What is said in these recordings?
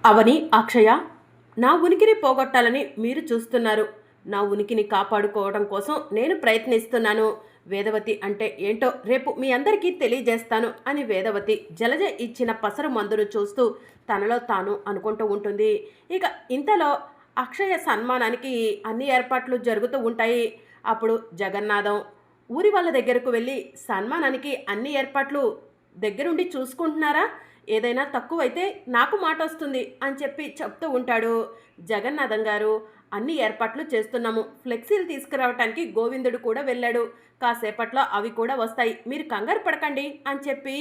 అవని, అక్షయ, నా ఉనికిని పోగొట్టాలని మీరు చూస్తున్నారు. నా ఉనికిని కాపాడుకోవడం కోసం నేను ప్రయత్నిస్తున్నాను. వేదవతి అంటే ఏంటో రేపు మీ అందరికీ తెలియజేస్తాను అని వేదవతి జలజ ఇచ్చిన పసరు మందును చూస్తూ తనలో తాను అనుకుంటూ ఉంటుంది. ఇక ఇంతలో అక్షయ సన్మానానికి అన్ని ఏర్పాట్లు జరుగుతూ ఉంటాయి. అప్పుడు జగన్నాథం ఊరి వాళ్ళ దగ్గరకు వెళ్ళి సన్మానానికి అన్ని ఏర్పాట్లు దగ్గరుండి చూసుకుంటున్నారా? ఏదైనా తక్కువైతే నాకు మాట వస్తుంది అని చెప్పి చెప్తూ ఉంటాడు. జగన్నాథం గారు, అన్ని ఏర్పాట్లు చేస్తున్నాము. ఫ్లెక్సీలు తీసుకురావటానికి గోవిందుడు కూడా వెళ్ళాడు. కాసేపట్లో అవి కూడా వస్తాయి, మీరు కంగారు పడకండి అని చెప్పి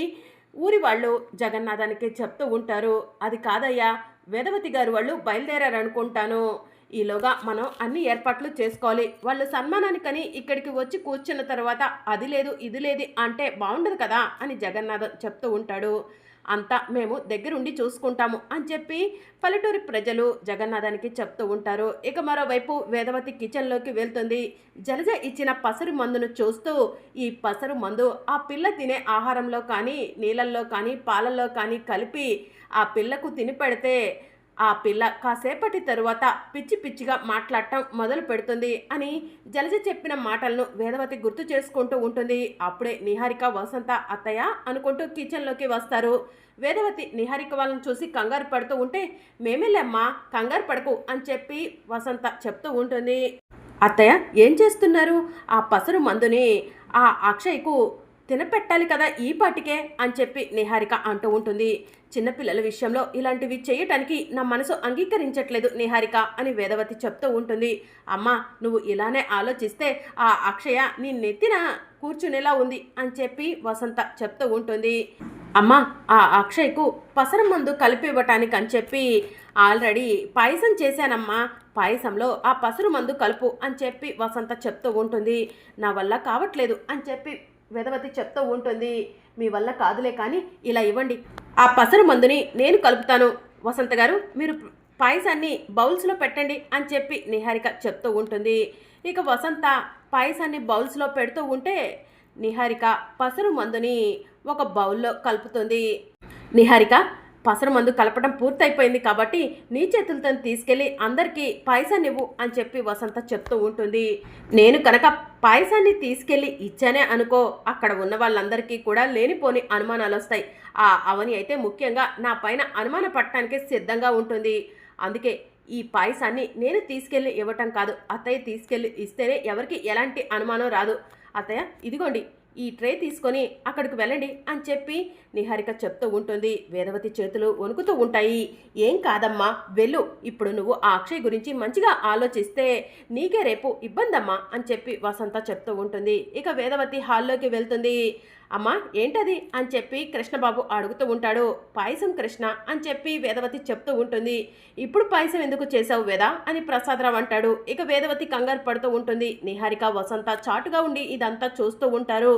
ఊరి వాళ్ళు జగన్నాథానికి చెప్తూ ఉంటారు. అది కాదయ్యా, వేదవతి గారు వాళ్ళు బయలుదేరారనుకుంటాను. ఈలోగా మనం అన్ని ఏర్పాట్లు చేసుకోవాలి. వాళ్ళు సన్మానానికని ఇక్కడికి వచ్చి కూర్చున్న తర్వాత అది లేదు ఇది లేదు అంటే బాగుండదు కదా అని జగన్నాథం చెప్తూ ఉంటాడు. అంతా మేము దగ్గరుండి చూసుకుంటాము అని చెప్పి పల్లెటూరి ప్రజలు జగన్నాథానికి చెప్తూ ఉంటారు. ఇక మరోవైపు వేదవతి కిచెన్లోకి వెళ్తుంది. జలజ ఇచ్చిన పసరు మందును చూస్తూ, ఈ పసరు మందు ఆ పిల్ల తినే ఆహారంలో కానీ నీళ్ళల్లో కానీ పాలల్లో కానీ కలిపి ఆ పిల్లకు తిని పెడితే ఆ పిల్ల కాసేపటి తరువాత పిచ్చి పిచ్చిగా మాట్లాడటం మొదలు పెడుతుంది అని జలజ చెప్పిన మాటలను వేదవతి గుర్తు చేసుకుంటూ ఉంటుంది. అప్పుడే నిహారిక, వసంత అత్తయ్య అనుకుంటూ కిచెన్లోకి వస్తారు. వేదవతి నిహారిక వాళ్ళని చూసి కంగారు పడుతూ ఉంటే, మేమెళ్ళమ్మా, కంగారు పడకు అని చెప్పి వసంత చెప్తూ ఉంటుంది. అత్తయ్య ఏం చేస్తున్నారు? ఆ పసరు మందుని ఆ అక్షయ్కు తినపెట్టాలి కదా ఈ పాటికే అని చెప్పి నిహారిక అంటూ ఉంటుంది. చిన్నపిల్లల విషయంలో ఇలాంటివి చేయటానికి నా మనసు అంగీకరించట్లేదు నిహారిక అని వేదవతి చెప్తూ ఉంటుంది. అమ్మా, నువ్వు ఇలానే ఆలోచిస్తే ఆ అక్షయ నీ నెత్తిన కూర్చునేలా ఉంది అని చెప్పి వసంత చెప్తూ ఉంటుంది. అమ్మా, ఆ అక్షయ్కు పసరం మందు కలిపి ఇవ్వటానికి అని చెప్పి ఆల్రెడీ పాయసం చేశానమ్మా, పాయసంలో ఆ పసరు మందు కలుపు అని చెప్పి వసంత చెప్తూ ఉంటుంది. నా వల్ల కావట్లేదు అని చెప్పి వేదవతి చెప్తూ ఉంటుంది. మీ వల్ల కాదులే కానీ ఇలా ఇవ్వండి, ఆ పసరు మందుని నేను కలుపుతాను. వసంత గారు, మీరు పాయసాన్ని బౌల్స్లో పెట్టండి అని చెప్పి నిహారిక చెప్తూ ఉంటుంది. ఇక వసంత పాయసాన్ని బౌల్స్లో పెడుతూ ఉంటే నిహారిక పసరు మందుని ఒక బౌల్లో కలుపుతుంది. నిహారిక, పసరు మందు కలపడం పూర్తయిపోయింది కాబట్టి నీ చేతులతో తీసుకెళ్ళి అందరికీ పాయసాన్ని ఇవ్వు అని చెప్పి వసంత చెప్తూ ఉంటుంది. నేను కనుక పాయసాన్ని తీసుకెళ్ళి ఇచ్చానే అనుకో, అక్కడ ఉన్న వాళ్ళందరికీ కూడా లేనిపోని అనుమానాలు వస్తాయి. ఆ అవని అయితే ముఖ్యంగా నా పైన అనుమాన పడటానికి సిద్ధంగా ఉంటుంది. అందుకే ఈ పాయసాన్ని నేను తీసుకెళ్ళి ఇవ్వటం కాదు, అత్తయ్య తీసుకెళ్ళి ఇస్తేనే ఎవరికి ఎలాంటి అనుమానం రాదు. అత్తయ్య ఇదిగోండి, ఈ ట్రే తీసుకొని అక్కడికి వెళ్ళండి అని చెప్పి నిహారిక చెప్తూ ఉంటుంది. వేదవతి చేతులు వణుకుతూ ఉంటాయి. ఏం కాదమ్మా, వెళ్ళు. ఇప్పుడు నువ్వు ఆ అక్షయ్ గురించి మంచిగా ఆలోచిస్తే నీకే రేపు ఇబ్బందమ్మా అని చెప్పి వసంత చెప్తూ ఉంటుంది. ఇక వేదవతి హాల్లోకి వెళ్తుంది. అమ్మా ఏంటది అని చెప్పి కృష్ణబాబు అడుగుతూ ఉంటాడు. పాయసం కృష్ణ అని చెప్పి వేదవతి చెప్తూ ఉంటుంది. ఇప్పుడు పాయసం ఎందుకు చేసావు వేద అని ప్రసాదరావు అంటాడు. ఇక వేదవతి కంగారు పడుతూ ఉంటుంది. నిహారిక, వసంత చాటుగా ఉండి ఇదంతా చూస్తూ ఉంటారు.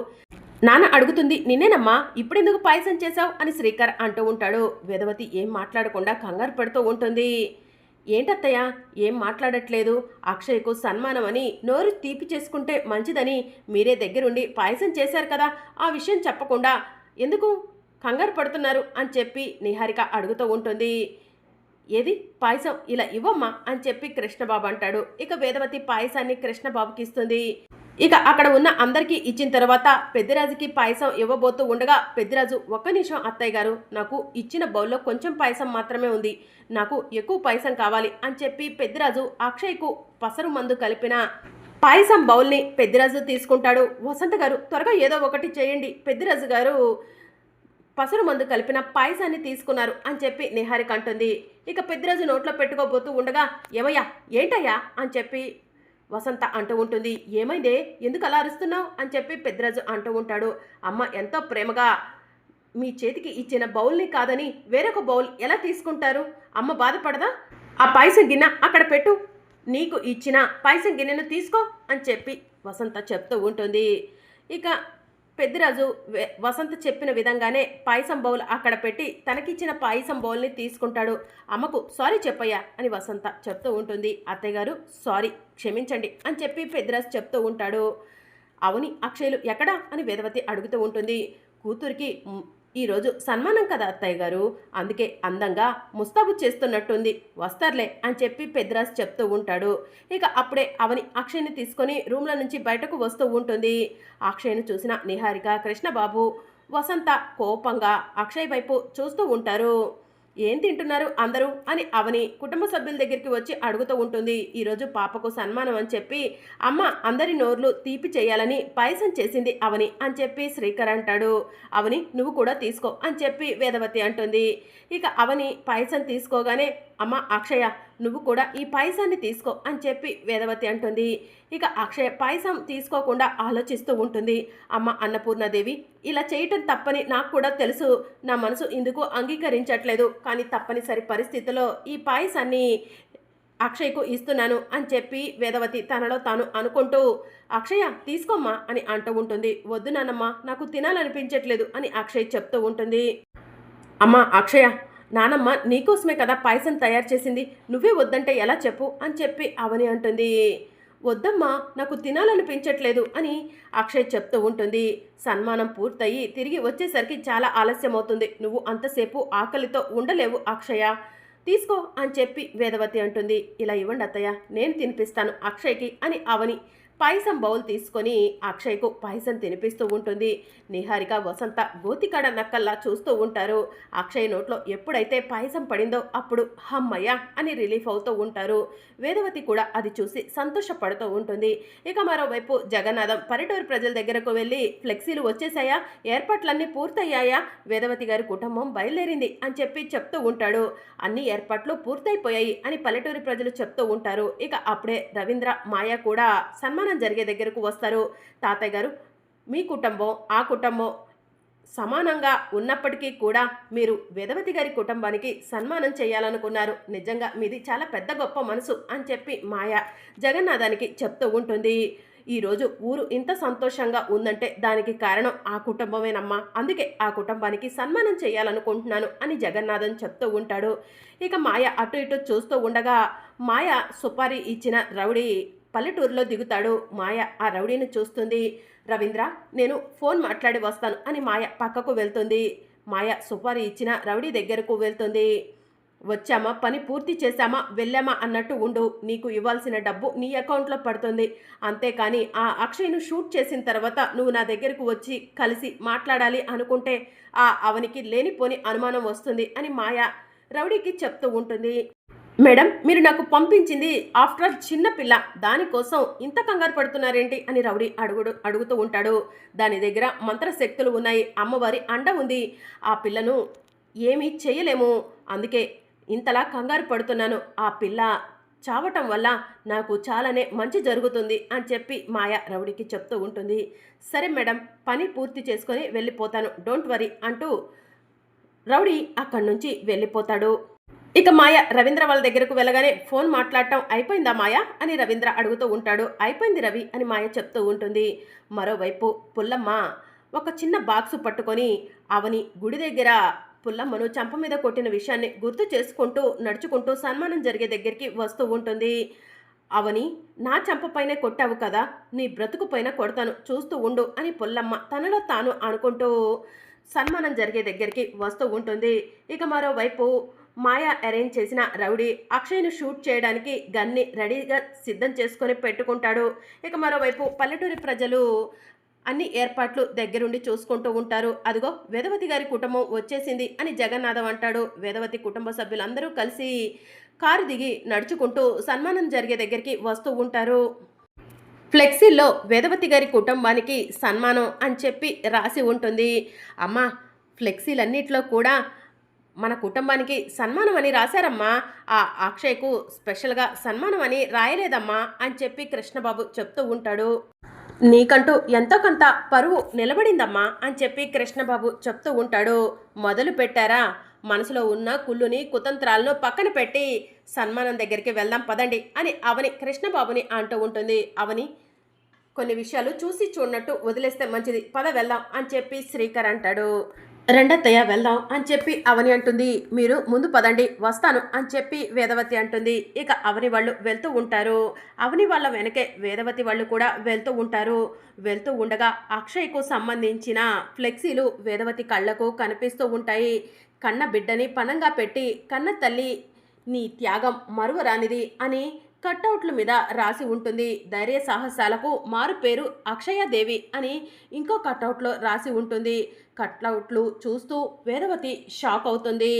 నాన్న అడుగుతుంది, నిన్నేనమ్మా, ఇప్పుడెందుకు పాయసం చేశావు అని శ్రీకర్ అంటూ ఉంటాడు. వేదవతి ఏం మాట్లాడకుండా కంగారు పడుతూ ఉంటుంది. ఏంటత్తయ్య ఏం మాట్లాడట్లేదు? అక్షయ్కు సన్మానం అని నోరు తీపి చేసుకుంటే మంచిదని మీరే దగ్గరుండి పాయసం చేశారు కదా, ఆ విషయం చెప్పకుండా ఎందుకు కంగారు పడుతున్నారు అని చెప్పి నిహారిక అడుగుతూ ఉంటుంది. ఏది పాయసం ఇలా ఇవ్వమ్మా అని చెప్పి కృష్ణబాబు అంటాడు. ఇక వేదవతి పాయసాన్ని కృష్ణబాబుకి ఇస్తుంది. ఇక అక్కడ ఉన్న అందరికీ ఇచ్చిన తర్వాత పెద్దిరాజుకి పాయసం ఇవ్వబోతూ ఉండగా పెద్దిరాజు, ఒక్క నిమిషం అత్తయ్య గారు, నాకు ఇచ్చిన బౌల్లో కొంచెం పాయసం మాత్రమే ఉంది, నాకు ఎక్కువ పాయసం కావాలి అని చెప్పి పెద్దిరాజు అక్షయ్కు పసరు మందు కలిపిన పాయసం బౌల్ని పెద్దిరాజు తీసుకుంటాడు. వసంత గారు, త్వరగా ఏదో ఒకటి చేయండి, పెద్దిరాజు గారు పసరు మందు కలిపిన పాయసాన్ని తీసుకున్నారు అని చెప్పి నిహారిక అంటుంది. ఇక పెద్దిరాజు నోట్లో పెట్టుకోబోతూ ఉండగా, ఏమయ్యా ఏంటయ్యా అని చెప్పి వసంత అంటూ ఉంటుంది. ఏమైందే, ఎందుకు అలా అరుస్తున్నావు అని చెప్పి పెద్దిరాజు అంటూ ఉంటాడు. అమ్మ ఎంతో ప్రేమగా మీ చేతికి ఇచ్చిన బౌల్ని కాదని వేరొక బౌల్ ఎలా తీసుకుంటారు? అమ్మ బాధపడదా? ఆ పాయసం గిన్నె అక్కడ పెట్టు, నీకు ఇచ్చిన పాయసం గిన్నెను తీసుకో అని చెప్పి వసంత చెప్తూ ఉంటుంది. ఇక పెద్దిరాజు వసంత చెప్పిన విధంగానే పాయసం బౌల్ అక్కడ పెట్టి తనకిచ్చిన పాయసం బౌల్ని తీసుకుంటాడు. అమ్మకు సారీ చెప్పయ్యా అని వసంత చెప్తూ ఉంటుంది. అత్తయ్య గారు సారీ, క్షమించండి అని చెప్పి పెద్దిరాజు చెప్తూ ఉంటాడు. అవుని, అక్షయ్లు ఎక్కడా అని వేదవతి అడుగుతూ ఉంటుంది. కూతురికి ఈరోజు సన్మానం కదా అత్తయ్య గారు, అందుకే అందంగా ముస్తాబు చేస్తున్నట్టుంది, వస్తారులే అని చెప్పి పెద్దరాజు చెప్తూ ఉంటాడు. ఇక అప్పుడే అవని అక్షయ్ని తీసుకొని రూమ్లో నుంచి బయటకు వస్తూ ఉంటుంది. అక్షయ్ను చూసిన నిహారిక, కృష్ణబాబు, వసంత కోపంగా అక్షయ్ వైపు చూస్తూ ఉంటారు. ఏం తింటున్నారు అందరూ అని అవని కుటుంబ సభ్యుల దగ్గరికి వచ్చి అడుగుతూ ఉంటుంది. ఈరోజు పాపకు సన్మానం అని చెప్పి అమ్మ అందరి నోర్లు తీపి చేయాలని పాయసం చేసింది అవని అని చెప్పి శ్రీకర్ అంటాడు. అవని నువ్వు కూడా తీసుకో అని చెప్పి వేదవతి అంటుంది. ఇక అవని పాయసం తీసుకోగానే అమ్మ అక్షయ నువ్వు కూడా ఈ పాయసాన్ని తీసుకో అని చెప్పి వేదవతి అంటుంది. ఇక అక్షయ పాయసం తీసుకోకుండా ఆలోచిస్తూ ఉంటుంది. అమ్మ అన్నపూర్ణాదేవి ఇలా చేయటం తప్పని నాకు కూడా తెలుసు, నా మనసు ఇందుకు అంగీకరించట్లేదు, కానీ తప్పనిసరి పరిస్థితిలో ఈ పాయసాన్ని అక్షయ్కు ఇస్తున్నాను అని చెప్పి వేదవతి తనలో తాను అనుకుంటూ అక్షయ తీసుకోమ్మా అని అంటూ ఉంటుంది. వద్దు నానమ్మ నాకు తినాలనిపించట్లేదు అని అక్షయ్ చెప్తూ ఉంటుంది. అమ్మ అక్షయ నానమ్మ నీకోసమే కదా పాయసం తయారు చేసింది, నువ్వే వద్దంటే ఎలా చెప్పు అని చెప్పి అవని అంటుంది. వద్దమ్మా నాకు తినాలనిపించట్లేదు అని అక్షయ్ చెప్తూ ఉంటుంది. సన్మానం పూర్తయి తిరిగి వచ్చేసరికి చాలా ఆలస్యం అవుతుంది, నువ్వు అంతసేపు ఆకలితో ఉండలేవు అక్షయ, తీసుకో అని చెప్పి వేదవతి అంటుంది. ఇలా ఇవ్వండి అత్తయ్య నేను తినిపిస్తాను అక్షయ్కి అని అవని పాయసం బౌల్ తీసుకొని అక్షయ్కు పాయసం తినిపిస్తూ ఉంటుంది. నిహారిక, వసంత గోతికాడ నక్కల్లా చూస్తూ ఉంటారు. అక్షయ్ నోట్లో ఎప్పుడైతే పాయసం పడిందో అప్పుడు హమ్మయ్య అని రిలీఫ్ అవుతూ ఉంటారు. వేదవతి కూడా అది చూసి సంతోషపడుతూ ఉంటుంది. ఇక మరోవైపు జగన్నాథం పల్లెటూరు ప్రజల దగ్గరకు వెళ్ళి ఫ్లెక్సీలు వచ్చేసాయా, ఏర్పాట్లన్నీ పూర్తయ్యాయా, వేదవతి గారి కుటుంబం బయలుదేరింది అని చెప్పి చెప్తూ ఉంటాడు. అన్ని ఏర్పాట్లు పూర్తయిపోయాయి అని పల్లెటూరి ప్రజలు చెప్తూ ఉంటారు. ఇక అప్పుడే రవీంద్ర, మాయ కూడా సన్మానం జరిగే దగ్గరకు వస్తారు. తాతయ్య గారు మీ కుటుంబం ఆ కుటుంబం సమానంగా ఉన్నప్పటికీ కూడా మీరు వేదవతి గారి కుటుంబానికి సన్మానం చేయాలనుకున్నారు, నిజంగా మీది చాలా పెద్ద గొప్ప మనసు అని చెప్పి మాయ జగన్నాథానికి చెప్తూ ఉంటుంది. ఈరోజు ఊరు ఇంత సంతోషంగా ఉందంటే దానికి కారణం ఆ కుటుంబమేనమ్మా, అందుకే ఆ కుటుంబానికి సన్మానం చేయాలనుకుంటున్నాను అని జగన్నాథన్ చెప్తూ ఉంటాడు. ఇక మాయ అటు ఇటు చూస్తూ ఉండగా మాయ సుపారీ ఇచ్చిన రౌడీ పల్లెటూరులో దిగుతాడు. మాయ ఆ రౌడీని చూస్తుంది. రవీంద్ర నేను ఫోన్ మాట్లాడి వస్తాను అని మాయ పక్కకు వెళ్తుంది. మాయ సుపారీ ఇచ్చిన రౌడీ దగ్గరకు వెళ్తుంది. వచ్చామా పని పూర్తి చేశామా వెళ్ళామా అన్నట్టు ఉండు, నీకు ఇవ్వాల్సిన డబ్బు నీ అకౌంట్లో పడుతుంది, అంతేకాని ఆ అక్షయ్ను షూట్ చేసిన తర్వాత నువ్వు నా దగ్గరకు వచ్చి కలిసి మాట్లాడాలి అనుకుంటే ఆ అవనికి లేనిపోని అనుమానం వస్తుంది అని మాయ రౌడీకి చెప్తూ ఉంటుంది. మేడం మీరు నాకు పంపించింది ఆఫ్టర్ ఆల్ చిన్నపిల్ల, దానికోసం ఇంత కంగారు పడుతున్నారేంటి అని రౌడీ అడుగుతూ ఉంటాడు. దాని దగ్గర మంత్రశక్తులు ఉన్నాయి, అమ్మవారి అండ ఉంది, ఆ పిల్లను ఏమీ చేయలేము, అందుకే ఇంతలా కంగారు పడుతున్నాను, ఆ పిల్ల చావటం వల్ల నాకు చాలానే మంచి జరుగుతుంది అని చెప్పి మాయ రౌడీకి చెప్తూ ఉంటుంది. సరే మేడం పని పూర్తి చేసుకొని వెళ్ళిపోతాను, డోంట్ వరీ అంటూ రౌడీ అక్కడి నుంచి వెళ్ళిపోతాడు. ఇక మాయ రవీంద్ర వాళ్ళ దగ్గరకు వెళ్ళగానే ఫోన్ మాట్లాడటం అయిపోయిందా మాయ అని రవీంద్ర అడుగుతూ ఉంటాడు. అయిపోయింది రవి అని మాయ చెప్తూ ఉంటుంది. మరోవైపు పుల్లమ్మ ఒక చిన్న బాక్సు పట్టుకొని అవని గుడి దగ్గర పుల్లమ్మను చంప మీద కొట్టిన విషయాన్ని గుర్తు చేసుకుంటూ నడుచుకుంటూ సన్మానం జరిగే దగ్గరికి వస్తూ ఉంటుంది. అవని నా చంపపైనే కొట్టావు కదా, నీ బ్రతుకు పైన కొడతాను చూస్తూ ఉండు అని పుల్లమ్మ తనలో తాను అనుకుంటూ సన్మానం జరిగే దగ్గరికి వస్తూ ఉంటుంది. ఇక మరోవైపు మాయ అరేంజ్ చేసిన రౌడీ అక్షయ్ను షూట్ చేయడానికి గన్ని రెడీగా సిద్ధం చేసుకొని పెట్టుకుంటాడు. ఇక మరోవైపు పల్లెటూరి ప్రజలు అన్ని ఏర్పాట్లు దగ్గరుండి చూసుకుంటూ ఉంటారు. అదిగో వేదవతి గారి కుటుంబం వచ్చేసింది అని జగన్నాథం అంటాడు. వేదవతి కుటుంబ సభ్యులందరూ కలిసి కారు దిగి నడుచుకుంటూ సన్మానం జరిగే దగ్గరికి వస్తూ ఉంటారు. ఫ్లెక్సీల్లో వేదవతి గారి కుటుంబానికి సన్మానం అని చెప్పి రాసి ఉంటుంది. అమ్మా ఫ్లెక్సీలన్నిట్లో కూడా మన కుటుంబానికి సన్మానం అని రాశారమ్మా, ఆ అక్షయ్కు స్పెషల్గా సన్మానం అని రాయలేదమ్మా అని చెప్పి కృష్ణబాబు చెప్తూ ఉంటాడు. నీకంటూ ఎంతో కొంత పరువు నిలబడిందమ్మా అని చెప్పి కృష్ణబాబు చెప్తూ ఉంటాడు. మొదలు పెట్టారా, మనసులో ఉన్న కుళ్ళుని కుతంత్రాలను పక్కన పెట్టి సన్మానం దగ్గరికి వెళ్దాం పదండి అని అవని కృష్ణబాబుని అంటూ ఉంటుంది. అవని కొన్ని విషయాలు చూసి చూడనట్టు వదిలేస్తే మంచిది, పద వెళ్దాం అని చెప్పి శ్రీకర్ అంటాడు. రండత్తయ్య వెళ్దాం అని చెప్పి అవని అంటుంది. మీరు ముందు పదండి వస్తాను అని చెప్పి వేదవతి అంటుంది. ఇక అవని వాళ్ళు వెళ్తూ ఉంటారు. అవని వాళ్ళ వెనకే వేదవతి వాళ్ళు కూడా వెళ్తూ ఉంటారు. వెళ్తూ ఉండగా అక్షయ్కు సంబంధించిన ఫ్లెక్సీలు వేదవతి కళ్ళకు కనిపిస్తూ ఉంటాయి. కన్న బిడ్డని పణంగా పెట్టి కన్న తల్లి నీ త్యాగం మరువరానిది అని కట్టౌట్ల మీద రాసి ఉంటుంది. ధైర్య సాహసాలకు మారు పేరు అక్షయాదేవి అని ఇంకో కట్టౌట్లో రాసి ఉంటుంది. కట్అవుట్లు చూస్తూ వేదవతి షాక్ అవుతుంది.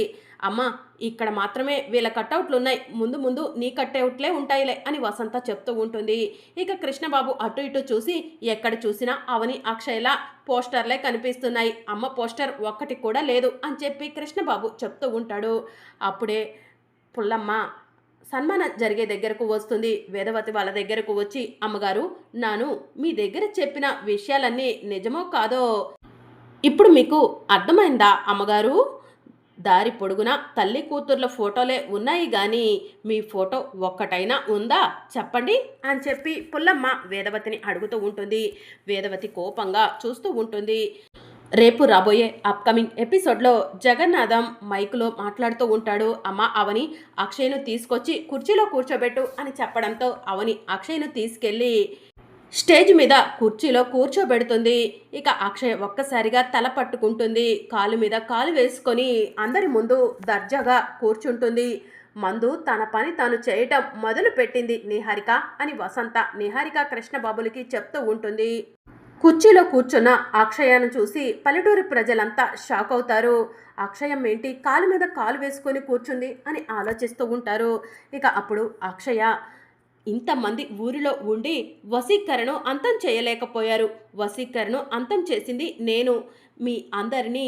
అమ్మ, ఇక్కడ మాత్రమే వీళ్ళ కట్అవుట్లు ఉన్నాయి, ముందు ముందు నీ కట్అవుట్లే ఉంటాయిలే అని వసంత చెప్తూ ఉంటుంది. ఇక కృష్ణబాబు అటు ఇటు చూసి ఎక్కడ చూసినా అవని అక్షయ్ల పోస్టర్లే కనిపిస్తున్నాయి, అమ్మ పోస్టర్ ఒక్కటి కూడా లేదు అని చెప్పి కృష్ణబాబు చెప్తూ ఉంటాడు. అప్పుడే పుల్లమ్మ సన్మానం జరిగే దగ్గరకు వస్తుంది. వేదవతి వాళ్ళ దగ్గరకు వచ్చి, అమ్మగారు, నాను మీ దగ్గర చెప్పిన విషయాలన్నీ నిజమో కాదో ఇప్పుడు మీకు అర్థమైందా అమ్మగారు? దారి పొడుగున తల్లి కూతుర్ల ఫోటోలే ఉన్నాయి గాని మీ ఫోటో ఒక్కటైనా ఉందా చెప్పండి అని చెప్పి పుల్లమ్మ వేదవతిని అడుగుతూ ఉంటుంది. వేదవతి కోపంగా చూస్తూ ఉంటుంది. రేపు రాబోయే అప్కమింగ్ ఎపిసోడ్లో జగన్నాథం మైకులో మాట్లాడుతూ ఉంటాడు. అమ్మ అవని, అక్షయ్ను తీసుకొచ్చి కుర్చీలో కూర్చోబెట్టు అని చెప్పడంతో అవని అక్షయ్ను తీసుకెళ్ళి స్టేజ్ మీద కుర్చీలో కూర్చోబెడుతుంది. ఇక అక్షయ్ ఒక్కసారిగా తల పట్టుకుంటుంది. కాలు మీద కాలు వేసుకొని అందరి ముందు దర్జాగా కూర్చుంటుంది. మందు తన పని తాను చేయటం మొదలు పెట్టింది నిహారిక అని వసంత నిహారిక కృష్ణబాబులకి చెప్తూ ఉంటుంది. కుర్చీలో కూర్చున్న అక్షయను చూసి పల్లెటూరి ప్రజలంతా షాక్ అవుతారు. అక్షయం ఏంటి కాలు మీద కాలు వేసుకొని కూర్చుంది అని ఆలోచిస్తూ ఉంటారు. ఇక అప్పుడు అక్షయ, ఇంతమంది ఊరిలో ఉండి వశీకరణను అంతం చేయలేకపోయారు, వశీకరణను అంతం చేసింది నేను, మీ అందరినీ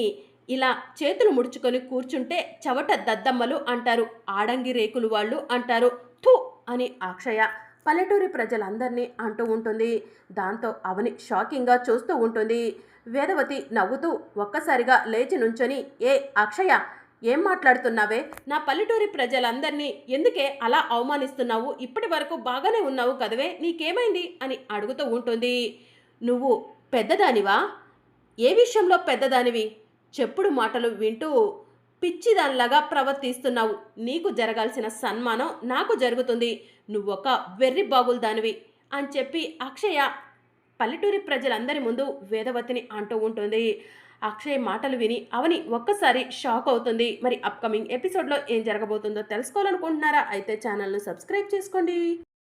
ఇలా చేతులు ముడుచుకొని కూర్చుంటే చవట దద్దమ్మలు అంటారు, ఆడంగి రేకులు వాళ్ళు అంటారు, థూ అని అక్షయ పల్లెటూరి ప్రజలందరినీ అంటూ ఉంటుంది. దాంతో అవని షాకింగ్గా చూస్తూ ఉంటుంది. వేదవతి నవ్వుతూ ఒక్కసారిగా లేచి నుంచొని, ఏ అక్షయ, ఏం మాట్లాడుతున్నావే? నా పల్లెటూరి ప్రజలందరినీ ఎందుకే అలా అవమానిస్తున్నావు? ఇప్పటి వరకు బాగానే ఉన్నావు కదవే, నీకేమైంది అని అడుగుతూ ఉంటుంది. నువ్వు పెద్దదానివా? ఏ విషయంలో పెద్దదానివి? చెప్పుడు మాటలు వింటూ పిచ్చిదానిలాగా ప్రవర్తిస్తున్నావు. నీకు జరగాల్సిన సన్మానం నాకు జరుగుతుంది, నువ్వొక వెర్రి బాగులదానివి అని చెప్పి అక్షయ పల్లెటూరి ప్రజలందరి ముందు వేదవతిని అంటూ ఉంటుంది. అక్షయ్ మాటలు విని అవని ఒక్కసారి షాక్ అవుతుంది. మరి అప్కమింగ్ ఎపిసోడ్లో ఏం జరగబోతుందో తెలుసుకోవాలనుకుంటున్నారా? అయితే ఛానల్ను సబ్స్క్రైబ్ చేసుకోండి.